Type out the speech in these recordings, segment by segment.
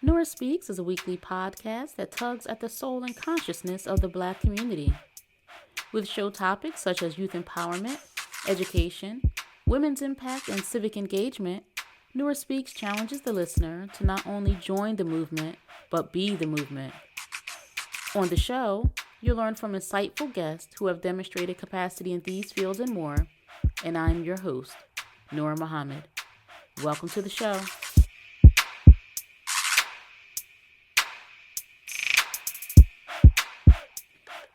Nora Speaks is a weekly podcast that tugs at the soul and consciousness of the Black community. With show topics such as youth empowerment, education, women's impact, and civic engagement, Nora Speaks challenges the listener to not only join the movement, but be the movement. On the show, you'll learn from insightful guests who have demonstrated capacity in these fields and more, and I'm your host, Nora Muhammad. Welcome to the show.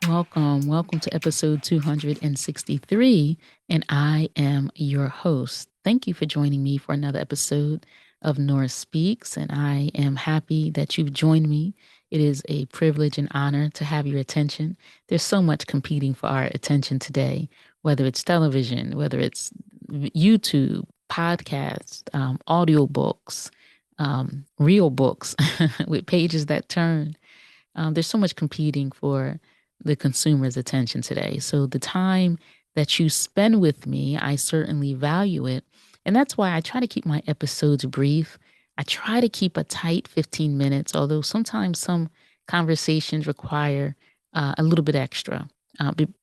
Welcome to episode 263, and I am your host. Thank you for joining me for another episode of Nora Speaks, and I am happy that you've joined me. It is a privilege and honor to have your attention. There's so much competing for our attention today, whether it's television, whether it's YouTube, podcasts, audiobooks, real books with pages that turn. There's so much competing for the consumer's attention today. So the time that you spend with me, I certainly value it. And that's why I try to keep my episodes brief. I try to keep a tight 15 minutes, although sometimes some conversations require a little bit extra.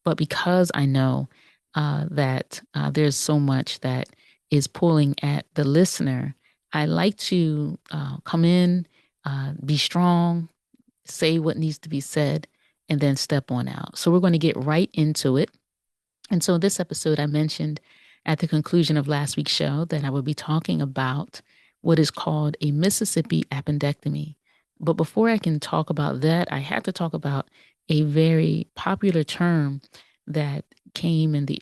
But because I know that there's so much that is pulling at the listener, I like to come in, be strong, say what needs to be said, and then step on out. So we're going to get right into it. And so this episode, I mentioned at the conclusion of last week's show that I would be talking about what is called a Mississippi appendectomy. But before I can talk about that, I have to talk about a very popular term that came in the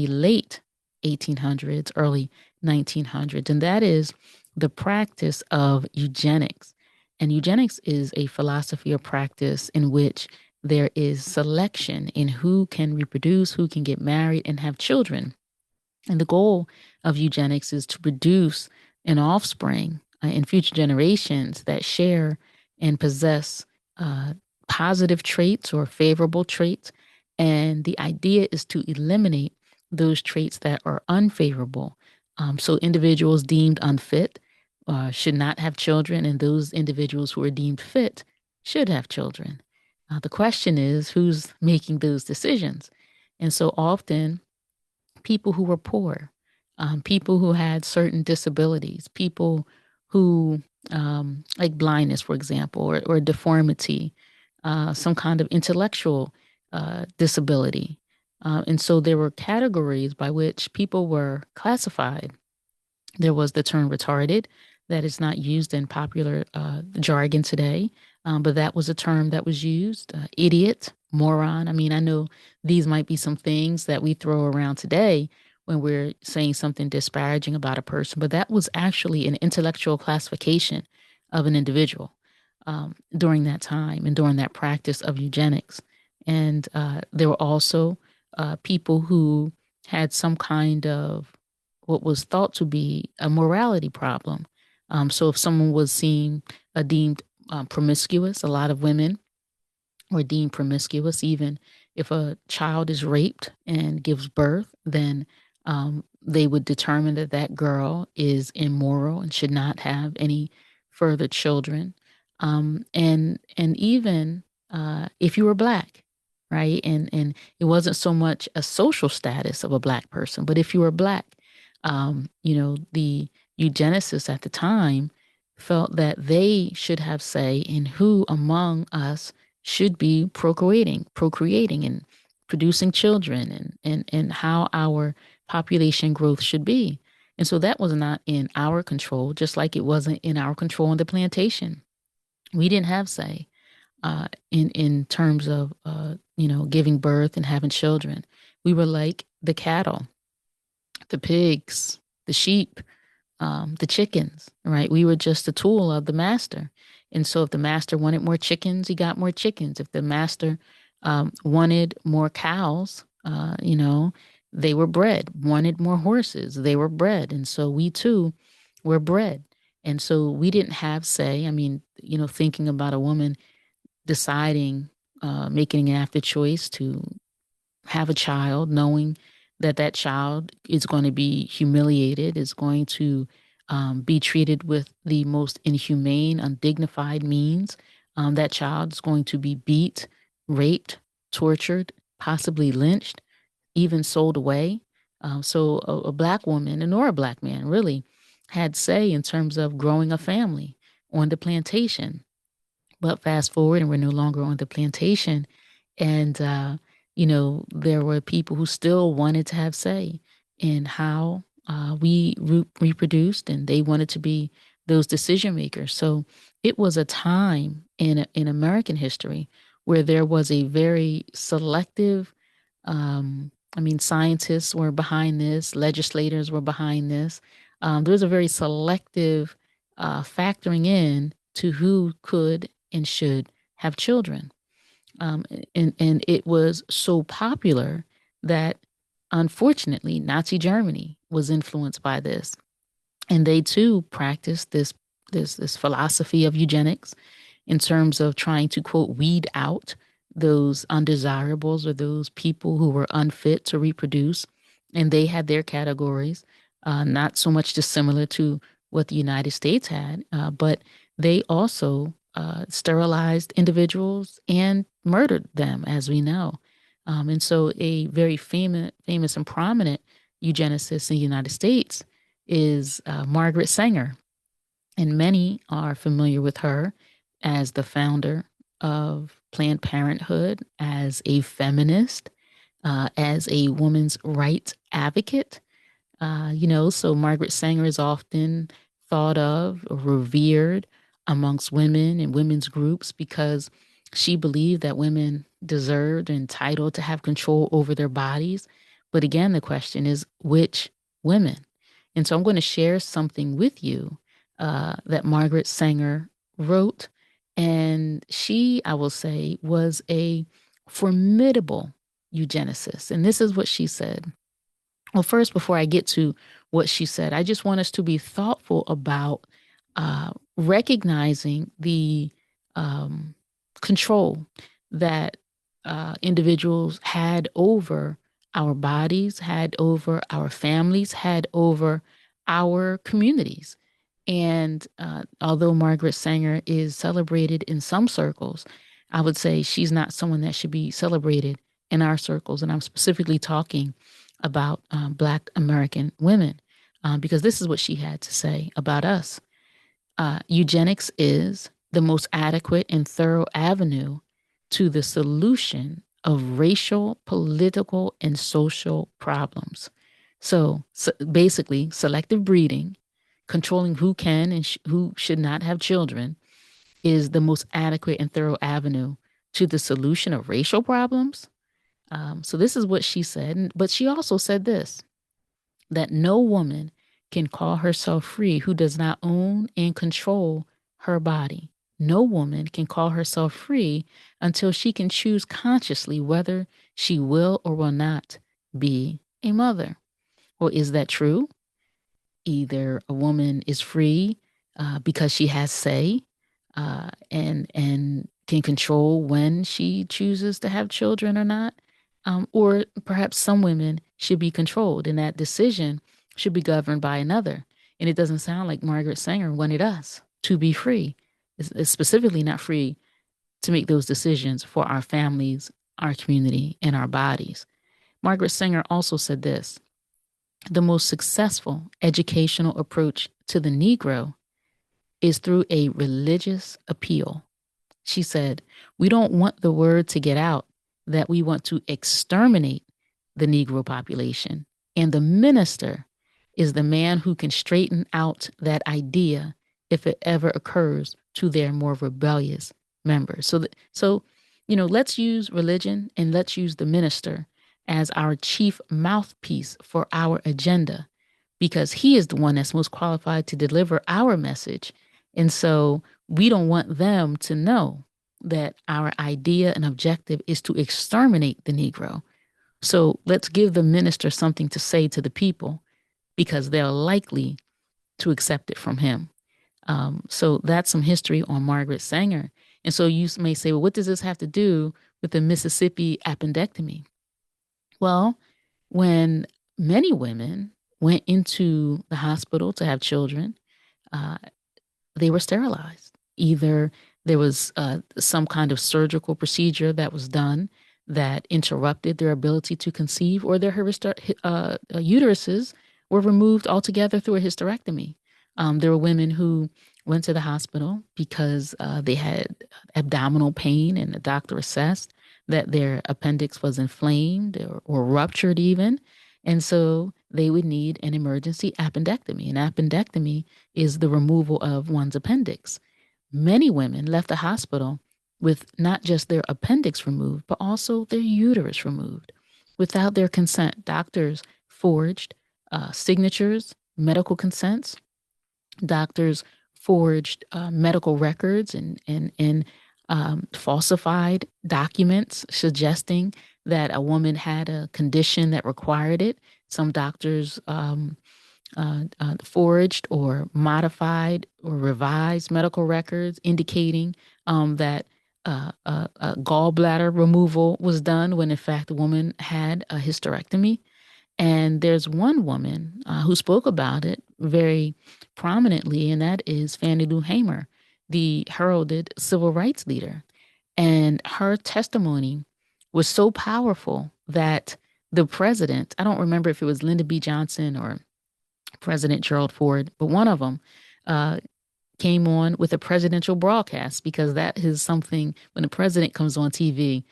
late 1800s, early 1900s, and that is the practice of eugenics. And eugenics is a philosophy or practice in which there is selection in who can reproduce, who can get married and have children. And the goal of eugenics is to produce an offspring in future generations that share and possess positive traits or favorable traits. And the idea is to eliminate those traits that are unfavorable. So individuals deemed unfit should not have children, and those individuals who are deemed fit should have children. The question is, who's making those decisions? And so often, people who were poor, people who had certain disabilities, people who, like blindness, for example, or deformity, some kind of intellectual disability. And so there were categories by which people were classified. There was the term retarded that is not used in popular jargon today. But that was a term that was used. Idiot, moron. I mean, I know these might be some things that we throw around today when we're saying something disparaging about a person, but that was actually an intellectual classification of an individual during that time and during that practice of eugenics. And there were also people who had some kind of what was thought to be a morality problem. So if someone was deemed promiscuous, a lot of women were deemed promiscuous. Even if a child is raped and gives birth, then they would determine that that girl is immoral and should not have any further children. And even if you were Black, right? And it wasn't so much a social status of a Black person, but if you were Black, the eugenicists at the time felt that they should have say in who among us should be procreating and producing children and how our population growth should be. And so that was not in our control, just like it wasn't in our control on the plantation. We didn't have say in terms of, giving birth and having children. We were like the cattle, the pigs, the sheep, the chickens, right? We were just a tool of the master. And so if the master wanted more chickens, he got more chickens. If the master wanted more cows, they were bred. Wanted more horses, they were bred. And so we too were bred. And so we didn't have say. I mean, thinking about a woman deciding, making an after choice to have a child, knowing that that child is going to be humiliated, is going to be treated with the most inhumane, undignified means. That child is going to be beat, raped, tortured, possibly lynched, even sold away. So a black woman, and or a black man, really, had say in terms of growing a family on the plantation. But fast forward, and we're no longer on the plantation. And, there were people who still wanted to have say in how we reproduced, and they wanted to be those decision makers. So it was a time in American history where there was a very selective, scientists were behind this, legislators were behind this. There was a very selective factoring in to who could and should have children. Um, and it was so popular that unfortunately Nazi Germany was influenced by this, and they too practiced this philosophy of eugenics in terms of trying to, quote, weed out those undesirables or those people who were unfit to reproduce. And they had their categories, not so much dissimilar to what the United States had, but they also sterilized individuals and murdered them, as we know. And so, a very famous and prominent eugenicist in the United States is Margaret Sanger, and many are familiar with her as the founder of Planned Parenthood, as a feminist, as a women's rights advocate. So Margaret Sanger is often thought of or revered amongst women and women's groups because she believed that women deserved and entitled to have control over their bodies. But again, the question is which women? And so I'm going to share something with you that Margaret Sanger wrote. And she, I will say, was a formidable eugenicist. And this is what she said. Well, first, before I get to what she said, I just want us to be thoughtful about recognizing the control that individuals had over our bodies, had over our families, had over our communities. And although Margaret Sanger is celebrated in some circles, I would say she's not someone that should be celebrated in our circles. And I'm specifically talking about Black American women, because this is what she had to say about us. Eugenics is the most adequate and thorough avenue to the solution of racial, political, and social problems. So basically, selective breeding, controlling who can and who should not have children, is the most adequate and thorough avenue to the solution of racial problems. So this is what she said. But she also said this, that no woman can call herself free who does not own and control her body. No woman can call herself free until she can choose consciously whether she will or will not be a mother. Well, is that true? Either a woman is free because she has say and can control when she chooses to have children or not, or perhaps some women should be controlled, and that decision should be governed by another. And it doesn't sound like Margaret Sanger wanted us to be free. It's specifically not free to make those decisions for our families, our community, and our bodies. Margaret Sanger also said this: the most successful educational approach to the Negro is through a religious appeal. She said, we don't want the word to get out that we want to exterminate the Negro population. And the minister is the man who can straighten out that idea if it ever occurs to their more rebellious members. Let's use religion and let's use the minister as our chief mouthpiece for our agenda, because he is the one that's most qualified to deliver our message. And so we don't want them to know that our idea and objective is to exterminate the Negro. So let's give the minister something to say to the people, because they're likely to accept it from him. So that's some history on Margaret Sanger. And so you may say, well, what does this have to do with the Mississippi appendectomy? Well, when many women went into the hospital to have children, uh, they were sterilized. Either there was some kind of surgical procedure that was done that interrupted their ability to conceive, or their uteruses were removed altogether through a hysterectomy. There were women who went to the hospital because they had abdominal pain, and the doctor assessed that their appendix was inflamed or ruptured, even. And so they would need an emergency appendectomy. An appendectomy is the removal of one's appendix. Many women left the hospital with not just their appendix removed, but also their uterus removed. Without their consent, doctors forged signatures, medical consents. Doctors forged medical records and falsified documents suggesting that a woman had a condition that required it. Some doctors forged or modified or revised medical records indicating that gallbladder removal was done when in fact the woman had a hysterectomy. And there's one woman who spoke about it very prominently, and that is Fannie Lou Hamer, the heralded civil rights leader. And her testimony was so powerful that the president, I don't remember if it was Lyndon B. Johnson or President Gerald Ford, but one of them uh, came on with a presidential broadcast, because that is something when the president comes on TV,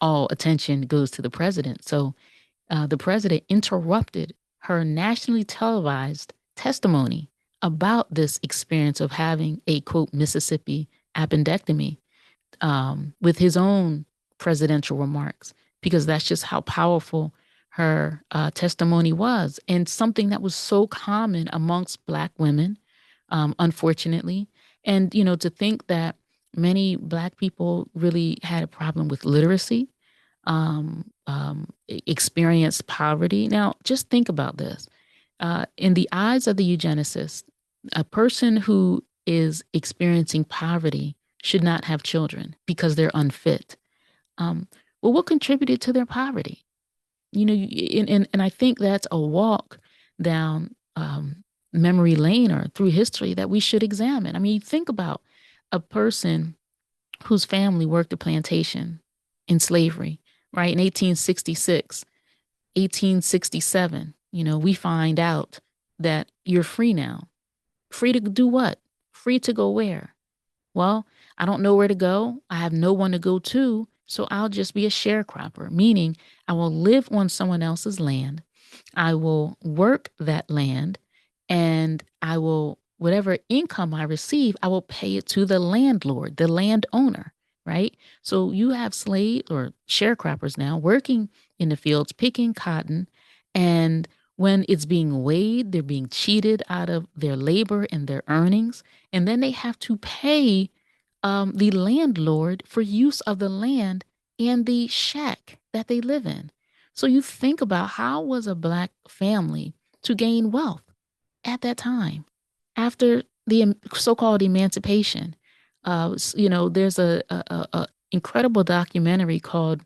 all attention goes to the president. So the president interrupted her nationally televised testimony about this experience of having a quote Mississippi appendectomy with his own presidential remarks, because that's just how powerful her testimony was, and something that was so common amongst Black women, unfortunately. And, to think that many Black people really had a problem with literacy, experienced poverty. Now, just think about this. In the eyes of the eugenicist, a person who is experiencing poverty should not have children because they're unfit. Um, well, what contributed to their poverty? And I think that's a walk down memory lane or through history that we should examine. I mean, think about a person whose family worked a plantation in slavery, right? In 1866, 1867, we find out that you're free now. Free to do what? Free to go where? Well, I don't know where to go. I have no one to go to. So I'll just be a sharecropper, meaning I will live on someone else's land. I will work that land, and I will, whatever income I receive, I will pay it to the landlord, the landowner, right? So you have slaves or sharecroppers now working in the fields, picking cotton. And when it's being weighed, they're being cheated out of their labor and their earnings. And then they have to pay the landlord for use of the land and the shack that they live in. So you think about, how was a Black family to gain wealth at that time after the so-called emancipation? There's a incredible documentary called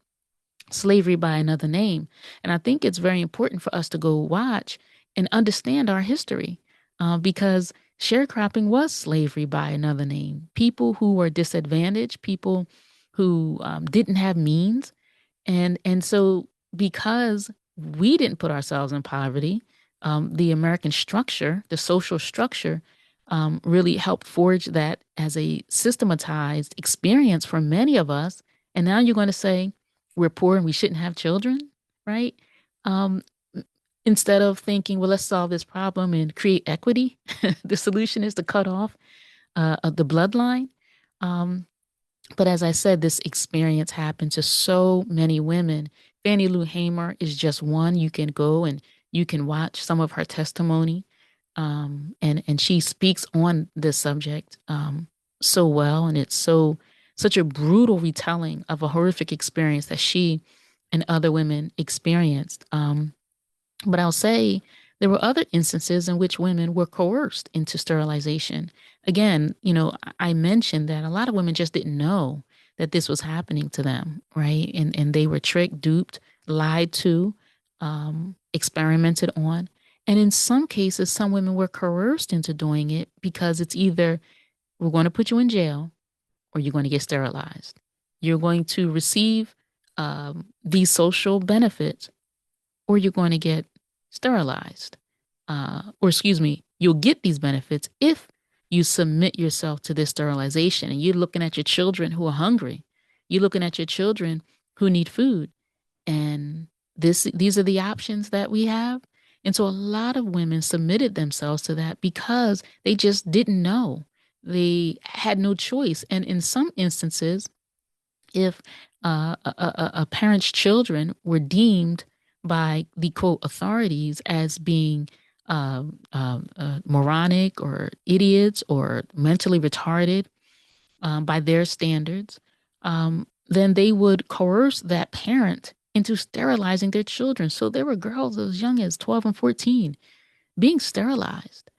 Slavery by Another Name, and I think it's very important for us to go watch and understand our history, because sharecropping was slavery by another name. People who were disadvantaged, people who didn't have means, and so because we didn't put ourselves in poverty, the American structure, the social structure, really helped forge that as a systematized experience for many of us. And now you're going to say we're poor and we shouldn't have children, right? Um, Instead of thinking, well, let's solve this problem and create equity, the solution is to cut off the bloodline. Um, but as I said, this experience happened to so many women. Fannie Lou Hamer is just one. You can go and you can watch some of her testimony, and she speaks on this subject so well, and it's such a brutal retelling of a horrific experience that she and other women experienced. But I'll say there were other instances in which women were coerced into sterilization. Again, I mentioned that a lot of women just didn't know that this was happening to them, right? And they were tricked, duped, lied to, experimented on. And in some cases, some women were coerced into doing it because it's either we're going to put you in jail or you're going to get sterilized. You're going to receive these social benefits or you're going to get sterilized. Or excuse me, you'll get these benefits if you submit yourself to this sterilization. And you're looking at your children who are hungry. You're looking at your children who need food. And these are the options that we have. And so a lot of women submitted themselves to that because they just didn't know. They had no choice. And in some instances, if a parent's children were deemed by the quote authorities as being moronic or idiots or mentally retarded by their standards, then they would coerce that parent into sterilizing their children. So there were girls as young as 12 and 14 being sterilized.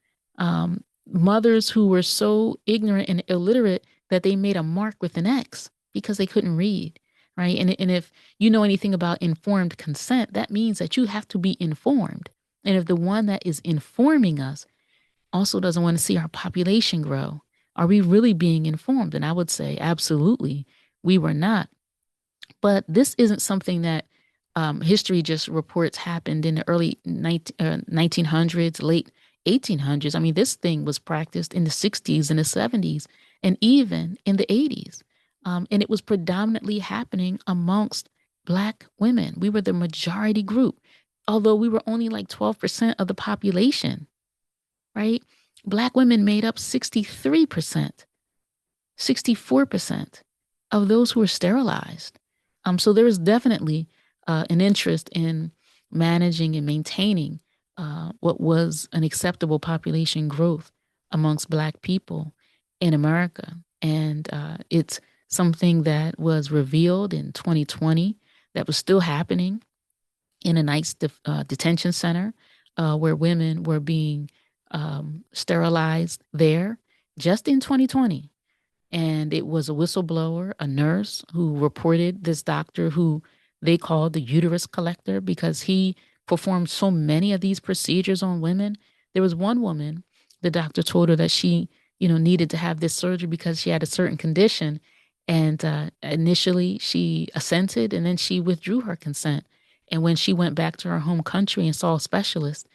Mothers who were so ignorant and illiterate that they made a mark with an X because they couldn't read, right? And if you know anything about informed consent, that means that you have to be informed. And if the one that is informing us also doesn't want to see our population grow, are we really being informed? And I would say absolutely, we were not. But this isn't something that history just reports happened in the early 1900s, late 1800s. I mean, this thing was practiced in the 60s and the 70s and even in the 80s. And it was predominantly happening amongst Black women. We were the majority group, although we were only like 12% of the population, right? Black women made up 63%, 64% of those who were sterilized. So there is definitely an interest in managing and maintaining what was an acceptable population growth amongst Black people in America. And it's something that was revealed in 2020 that was still happening in a nice detention center where women were being sterilized there just in 2020. And it was a whistleblower, a nurse, who reported this doctor who they called the uterus collector because he performed so many of these procedures on women. There was one woman, the doctor told her that she, needed to have this surgery because she had a certain condition. And initially she assented and then she withdrew her consent. And when she went back to her home country and saw a specialist,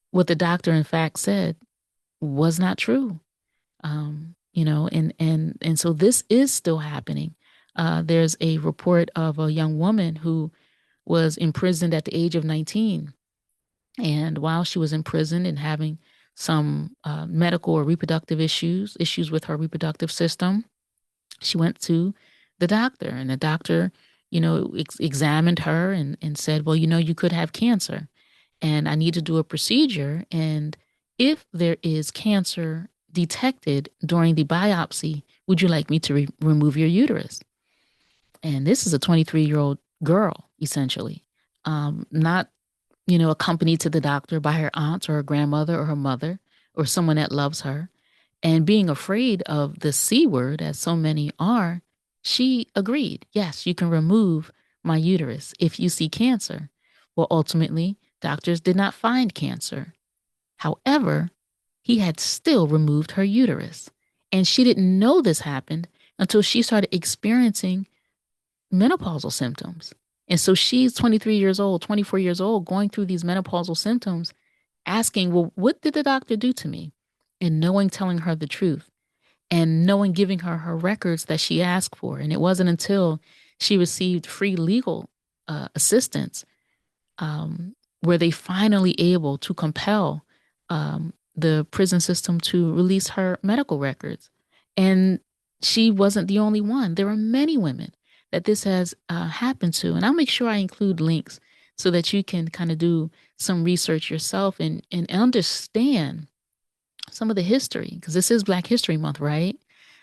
what the doctor in fact said was not true. And so this is still happening. There's a report of a young woman who was imprisoned at the age of 19. And while she was in prison and having some medical or reproductive issues with her reproductive system, she went to the doctor and the doctor, examined her and said, well, you could have cancer and I need to do a procedure. And if there is cancer detected during the biopsy, would you like me to remove your uterus? And this is a 23-year-old girl, essentially, not, accompanied to the doctor by her aunt or her grandmother or her mother or someone that loves her. And being afraid of the C word, as so many are, she agreed, yes, you can remove my uterus if you see cancer. Well, ultimately, doctors did not find cancer. However, he had still removed her uterus. And she didn't know this happened until she started experiencing menopausal symptoms. And so she's 23 years old, 24 years old, going through these menopausal symptoms, asking, well, what did the doctor do to me? And no one telling her the truth and no one giving her her records that she asked for. And it wasn't until she received free legal assistance were they finally able to compel the prison system to release her medical records. And she wasn't the only one. There are many women that this has happened to. And I'll make sure I include links so that you can kind of do some research yourself and understand some of the history, because this is Black History Month, right?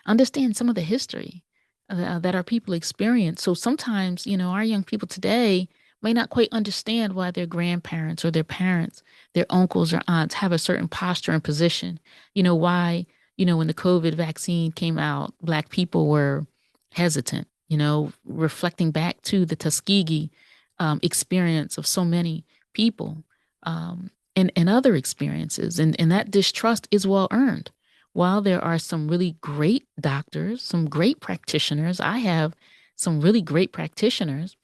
Understand some of the history that our people experience. So sometimes, our young people today may not quite understand why their grandparents or their parents, their uncles or aunts have a certain posture and position. Why, when the COVID vaccine came out, Black people were hesitant, reflecting back to the Tuskegee experience of so many people. and other experiences. And that distrust is well earned. While there are some really great doctors, some great practitioners, I have some really great practitioners,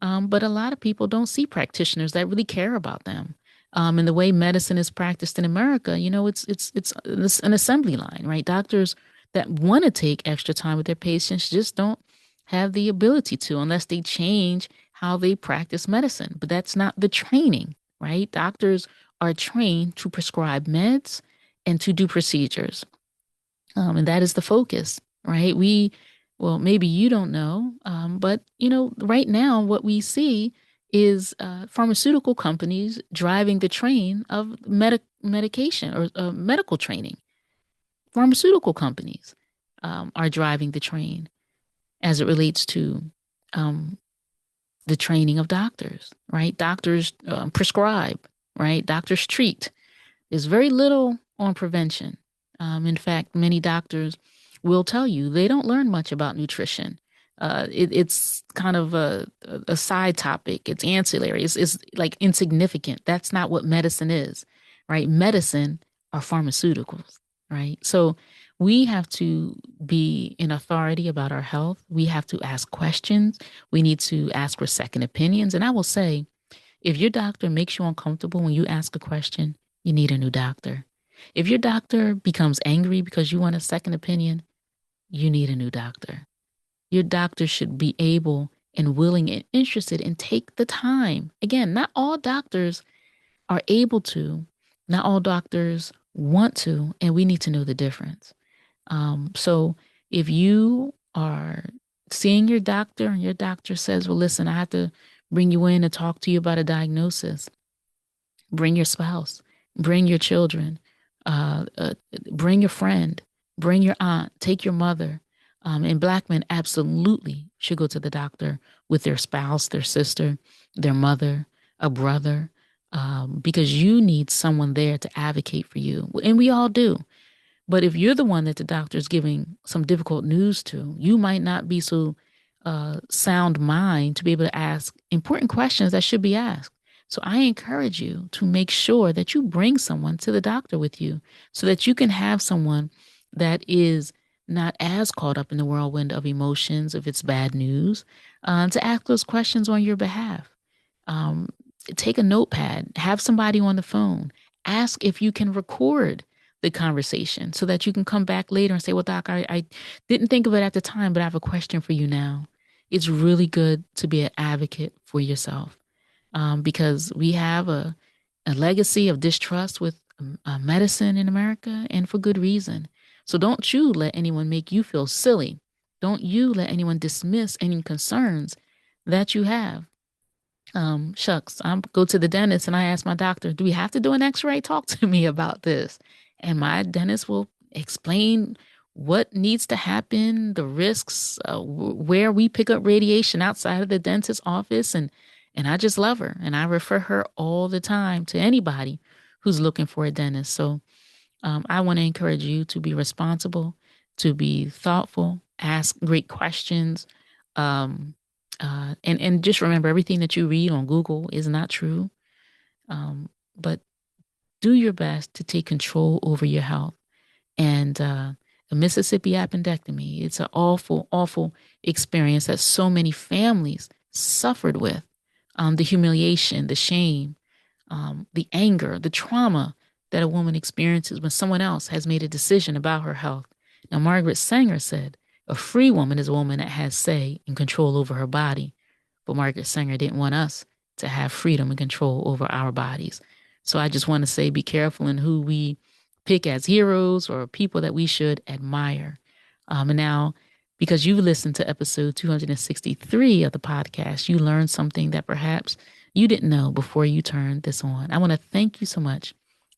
but a lot of people don't see practitioners that really care about them. And the way medicine is practiced in America, it's an assembly line, right? Doctors that want to take extra time with their patients just don't have the ability to unless they change how they practice medicine. But that's not the training, right? Doctors are trained to prescribe meds and to do procedures. And that is the focus, right? Well, maybe you don't know, but right now what we see is pharmaceutical companies driving the train of medication or medical training. Pharmaceutical companies are driving the train as it relates to um, the training of doctors, right? Doctors prescribe, right? Doctors treat. There's very little on prevention. In fact, many doctors will tell you they don't learn much about nutrition. It's kind of a side topic. It's ancillary. It's like insignificant. That's not what medicine is, right? Medicine are pharmaceuticals, right? So we have to be in authority about our health. We have to ask questions. We need to ask for second opinions. And I will say, if your doctor makes you uncomfortable when you ask a question, you need a new doctor. If your doctor becomes angry because you want a second opinion, you need a new doctor. Your doctor should be able and willing and interested and take the time. Again, not all doctors are able to, not all doctors want to, and we need to know the difference. So if you are seeing your doctor and your doctor says, well, listen, I have to bring you in and talk to you about a diagnosis, bring your spouse, bring your children, bring your friend, bring your aunt, take your mother. And Black men absolutely should go to the doctor with their spouse, their sister, their mother, a brother, because you need someone there to advocate for you. And we all do. But if you're the one that the doctor is giving some difficult news to, you might not be so sound mind to be able to ask important questions that should be asked. So I encourage you to make sure that you bring someone to the doctor with you so that you can have someone that is not as caught up in the whirlwind of emotions if it's bad news, to ask those questions on your behalf. Um, Take a notepad, have somebody on the phone, ask if you can record the conversation so that you can come back later and say, well, doc, I didn't think of it at the time, but I have a question for you now. It's really good to be an advocate for yourself, because we have a legacy of distrust with medicine in America, and for good reason. So don't you let anyone make you feel silly. Don't you let anyone dismiss any concerns that you have. Shucks, I go to the dentist and I ask my doctor, do we have to do an x-ray? Talk to me about this. And my dentist will explain what needs to happen, the risks, where we pick up radiation outside of the dentist's office. And I just love her. And I refer her all the time to anybody who's looking for a dentist. So I want to encourage you to be responsible, to be thoughtful, ask great questions. And just remember, everything that you read on Google is not true. But do your best to take control over your health. And a Mississippi appendectomy, it's an awful, awful experience that so many families suffered with. The humiliation, the shame, the anger, the trauma that a woman experiences when someone else has made a decision about her health. Now, Margaret Sanger said, a free woman is a woman that has say and control over her body. But Margaret Sanger didn't want us to have freedom and control over our bodies. So I just want to say, be careful in who we pick as heroes or people that we should admire. And now, because you've listened to episode 263 of the podcast, you learned something that perhaps you didn't know before you turned this on. I want to thank you so much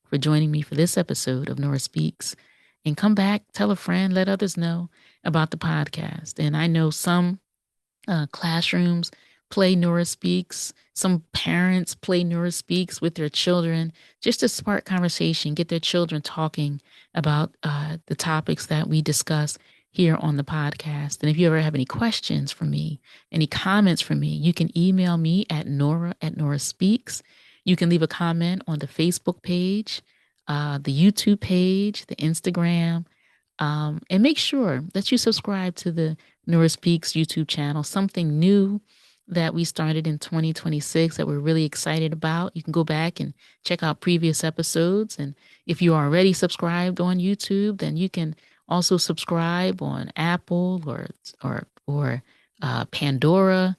for joining me for this episode of Nora Speaks. And come back, tell a friend, let others know about the podcast. And I know some classrooms play Nora Speaks. Some parents play Nora Speaks with their children just to spark conversation, get their children talking about the topics that we discuss here on the podcast. And if you ever have any questions for me, any comments for me, you can email me at Nora@Nora Speaks. You can leave a comment on the Facebook page, the YouTube page, the Instagram, and make sure that you subscribe to the Nora Speaks YouTube channel, something new that we started in 2026 that we're really excited about. You can go back and check out previous episodes. And if you are already subscribed on YouTube, then you can also subscribe on Apple or Pandora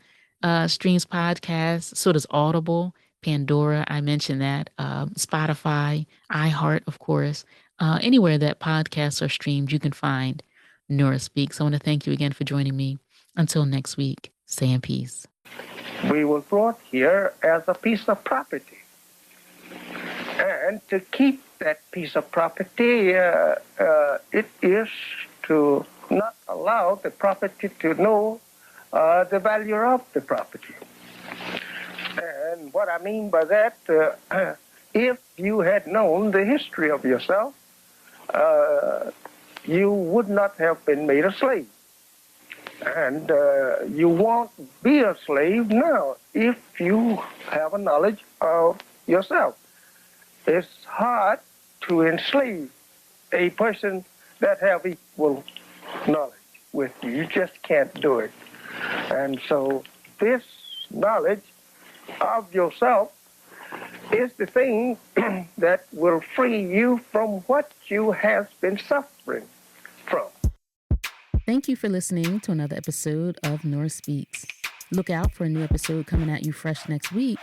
streams podcasts. So does Audible, Pandora. I mentioned that. Spotify, iHeart, of course. Anywhere that podcasts are streamed, you can find Nora Speaks. I want to thank you again for joining me. Until next week, stay in peace. We were brought here as a piece of property. And to keep that piece of property, it is to not allow the property to know the value of the property. And what I mean by that, if you had known the history of yourself, you would not have been made a slave. And you won't be a slave now if you have a knowledge of yourself. It's hard to enslave a person that have equal knowledge with you. You just can't do it. And so this knowledge of yourself is the thing that will free you from what you have been suffering from. Thank you for listening to another episode of Nora Speaks. Look out for a new episode coming at you fresh next week.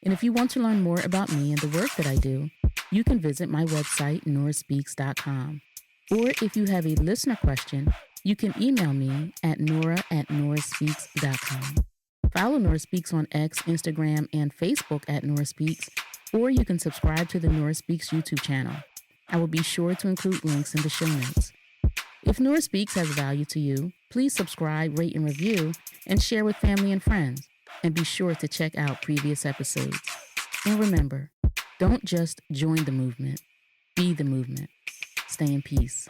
And if you want to learn more about me and the work that I do, you can visit my website, noraspeaks.com. Or if you have a listener question, you can email me at nora@noraspeaks.com. Follow Nora Speaks on X, Instagram, and Facebook at Nora Speaks, or you can subscribe to the Nora Speaks YouTube channel. I will be sure to include links in the show notes. If Nora Speaks has value to you, please subscribe, rate, and review, and share with family and friends. And be sure to check out previous episodes. And remember, don't just join the movement, be the movement. Stay in peace.